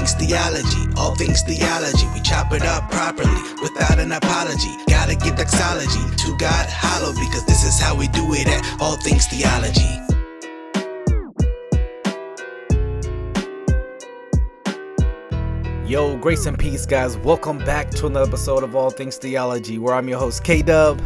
things theology, all things theology. We chop it up properly without an apology. Gotta give doxology to God hollow, because this is how we do it at All Things Theology. Yo, grace and peace, guys. Welcome back to another episode of All Things Theology, where I'm your host, Kdub.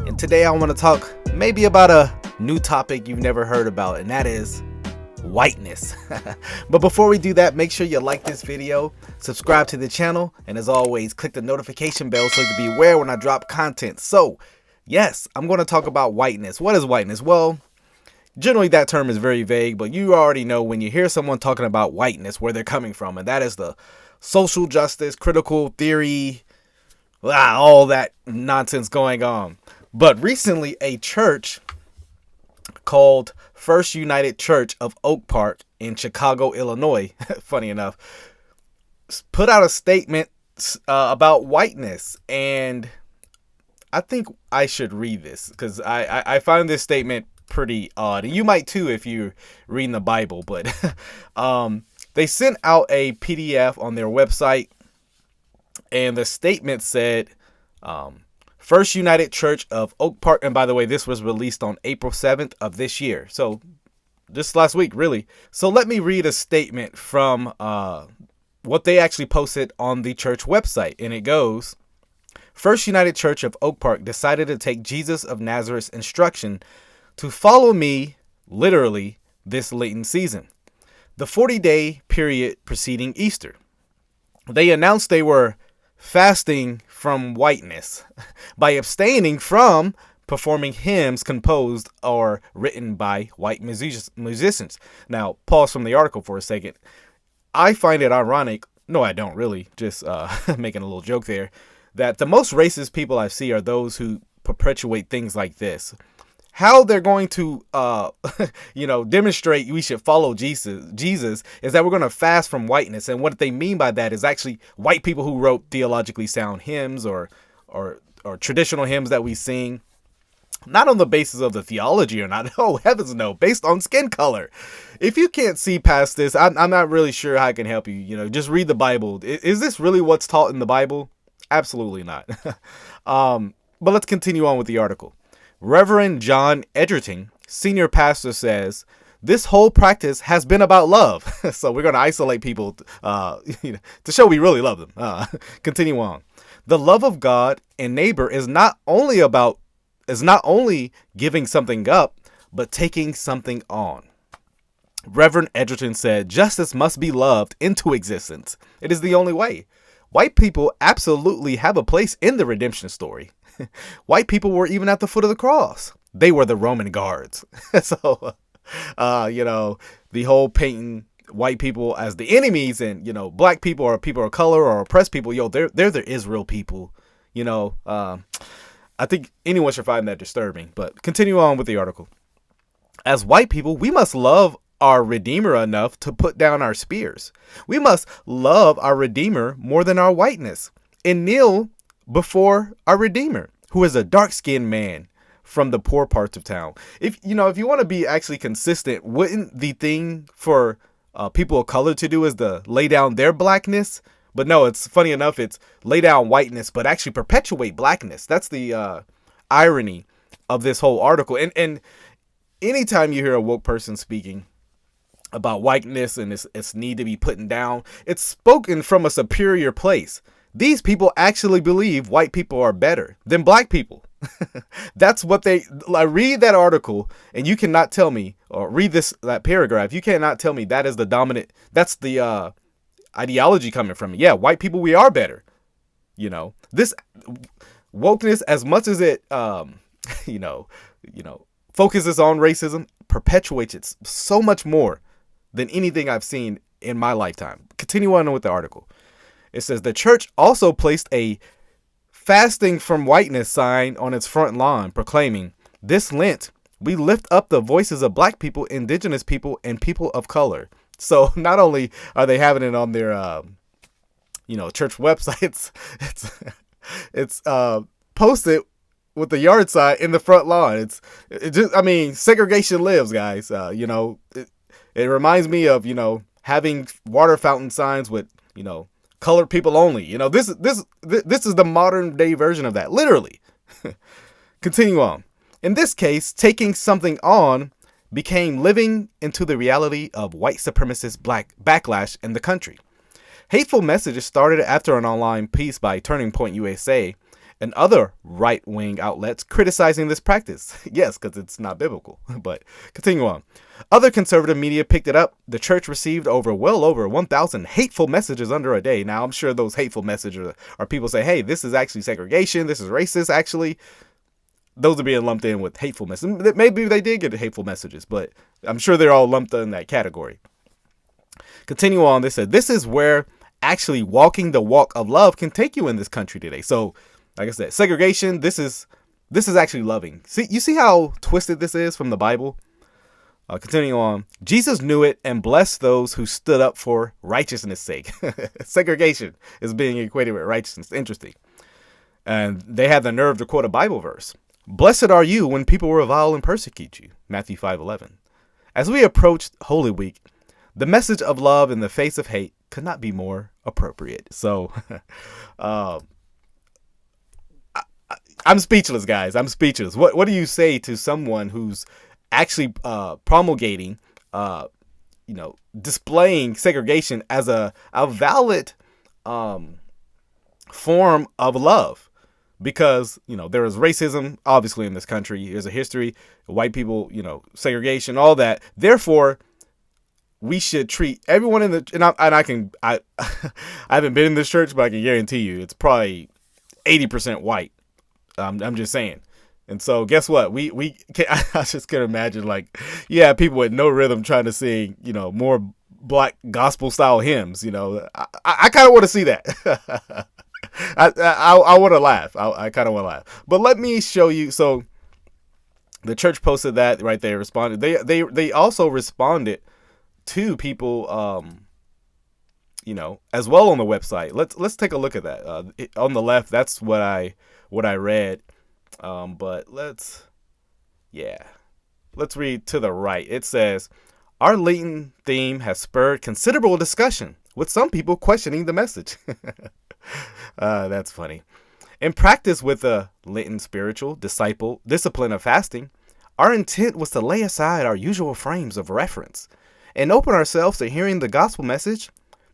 And today I want to talk maybe about a new topic you've never heard about, and that is whiteness. But before we do that, make sure you like this video, subscribe to the channel, and as always, click the notification bell so you can be aware when I drop content. So, yes, I'm going to talk about whiteness. What is whiteness? Well, generally that term is very vague, but you already know when you hear someone talking about whiteness, where they're coming from, and that is the social justice, critical theory, all that nonsense going on. But recently, a church called First United Church of Oak Park in Chicago, Illinois, funny enough, put out a statement about whiteness. And I think I should read this because I find this statement pretty odd. And you might too if you're reading the Bible. But they sent out a PDF on their website, and the statement said, First United Church of Oak Park. And by the way, this was released on April 7th of this year. So just last week, really. So let me read a statement from what they actually posted on the church website. And it goes, First United Church of Oak Park decided to take Jesus of Nazareth's instruction to follow me, literally, this Lenten season, the 40-day period preceding Easter. They announced they were fasting from whiteness by abstaining from performing hymns composed or written by white musicians. Now, pause from the article for a second. I find it ironic. No, I don't really. Just making a little joke there. That the most racist people I see are those who perpetuate things like this. How they're going to, demonstrate we should follow Jesus is that we're going to fast from whiteness. And what they mean by that is actually white people who wrote theologically sound hymns or traditional hymns that we sing, not on the basis of the theology or not. Oh, heavens no, based on skin color. If you can't see past this, I'm not really sure how I can help you. Just read the Bible. Is this really what's taught in the Bible? Absolutely not. But let's continue on with the article. Reverend John Edgerton, senior pastor, says, this whole practice has been about love. So we're going to isolate people to show we really love them. Continue on. The love of God and neighbor is not only giving something up, but taking something on. Reverend Edgerton said, justice must be loved into existence. It is the only way. White people absolutely have a place in the redemption story. White people were even at the foot of the cross. They were the Roman guards. So, the whole painting white people as the enemies and, black people or people of color or oppressed people, they're the Israel people. I think anyone should find that disturbing. But continue on with the article. As white people, we must love our Redeemer enough to put down our spears. We must love our Redeemer more than our whiteness and kneel before our Redeemer, who is a dark-skinned man from the poor parts of town. If you want to be actually consistent, wouldn't the thing for people of color to do is to lay down their blackness? But no, it's funny enough, it's lay down whiteness, but actually perpetuate blackness. That's the irony of this whole article. And anytime you hear a woke person speaking about whiteness and its need to be put down, it's spoken from a superior place. These people actually believe white people are better than black people. That's what I read that article, and you cannot tell me, or read that paragraph, you cannot tell me that is the dominant, that's the ideology coming from it. Yeah, white people, we are better. This wokeness, as much as it, focuses on racism, perpetuates it so much more than anything I've seen in my lifetime. Continue on with the article. It says the church also placed a fasting from whiteness sign on its front lawn, proclaiming, this Lent, we lift up the voices of black people, indigenous people, and people of color. So not only are they having it on their, church websites, it's posted with the yard sign in the front lawn. Segregation lives, guys. It reminds me of, having water fountain signs with colored people only. This is the modern day version of that, literally. Continue on. In this case, taking something on became living into the reality of white supremacist black backlash in the country. Hateful messages started after an online piece by Turning Point USA and other right-wing outlets criticizing this practice. Yes, because it's not biblical, but continue on. Other conservative media picked it up. The church received well over 1,000 hateful messages under a day. Now, I'm sure those hateful messages are people say, hey, this is actually segregation, this is racist, actually. Those are being lumped in with hateful messages. Maybe they did get hateful messages, but I'm sure they're all lumped in that category. Continue on. They said, this is where actually walking the walk of love can take you in this country today. So, like I said, segregation, this is actually loving. You see how twisted this is from the Bible? Continue on. Jesus knew it and blessed those who stood up for righteousness' sake. Segregation is being equated with righteousness. Interesting. And they had the nerve to quote a Bible verse. Blessed are you when people revile and persecute you. Matthew 5:11. As we approached Holy Week, the message of love in the face of hate could not be more appropriate. So, I'm speechless, guys. I'm speechless. What do you say to someone who's actually promulgating, displaying segregation as a valid form of love? Because, there is racism, obviously, in this country. There's a history, white people, segregation, all that. Therefore, we should treat everyone in the, I haven't been in this church, but I can guarantee you it's probably 80% white. I'm just saying. And so guess what? We can, I just can imagine people with no rhythm trying to sing, more black gospel style hymns, I kind of want to see that. I want to laugh. I kind of want to laugh. But let me show you. So the church posted that right there, responded. They also responded to people, as well on the website. Let's take a look at that. On the left, that's what I read. But let's read to the right. It says, our Lenten theme has spurred considerable discussion, with some people questioning the message. That's funny. In practice with the Lenten spiritual discipline of fasting, our intent was to lay aside our usual frames of reference and open ourselves to hearing the gospel message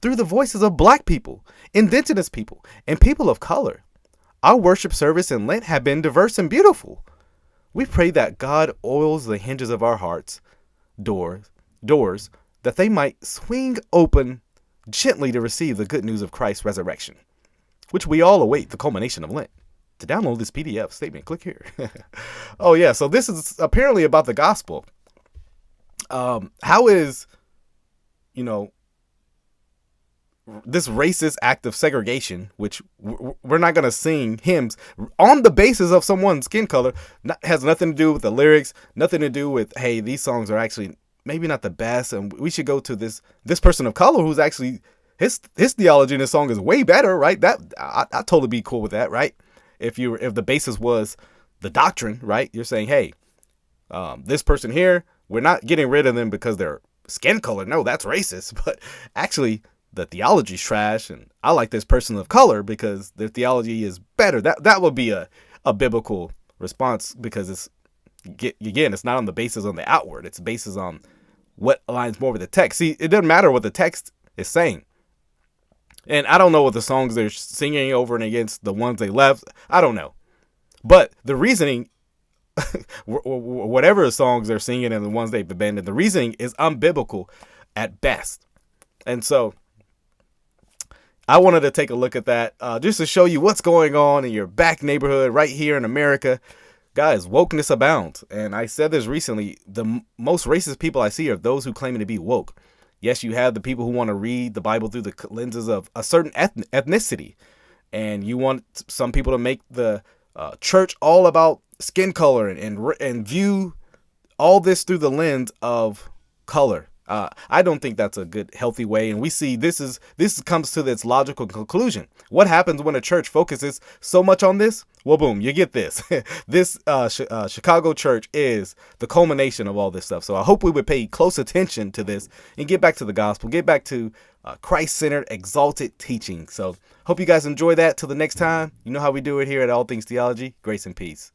through the voices of black people, indigenous people, and people of color. Our worship service in Lent have been diverse and beautiful. We pray that God oils the hinges of our hearts, doors, that they might swing open gently to receive the good news of Christ's resurrection, which we all await the culmination of Lent. To download this PDF statement, click here. Oh yeah, so this is apparently about the gospel. How is, this racist act of segregation, which we're not going to sing hymns on the basis of someone's skin color, has nothing to do with the lyrics, nothing to do with, hey, these songs are actually maybe not the best, and we should go to this person of color who's actually, his theology in this song is way better, right? That I'd totally be cool with that, right? If the basis was the doctrine, right? You're saying, hey, this person here, we're not getting rid of them because they're skin color. No, that's racist. But actually, the theology's trash, and I like this person of color because their theology is better. That would be a biblical response, because it's not on the basis on the outward. It's basis on what aligns more with the text. See, it doesn't matter what the text is saying. And I don't know what the songs they're singing over and against the ones they left. I don't know. But the reasoning, whatever songs they're singing and the ones they've abandoned, the reasoning is unbiblical at best. And so I wanted to take a look at that just to show you what's going on in your back neighborhood right here in America. Guys, wokeness abounds. And I said this recently, the most racist people I see are those who claim to be woke. Yes, you have the people who want to read the Bible through the lenses of a certain ethnicity. And you want some people to make the church all about skin color and view all this through the lens of color. I don't think that's a good, healthy way. And we see this comes to its logical conclusion. What happens when a church focuses so much on this? Well, boom, you get this. This Chicago church is the culmination of all this stuff. So I hope we would pay close attention to this and get back to the gospel, get back to Christ-centered, exalted teaching. So hope you guys enjoy that. Till the next time, you know how we do it here at All Things Theology. Grace and peace.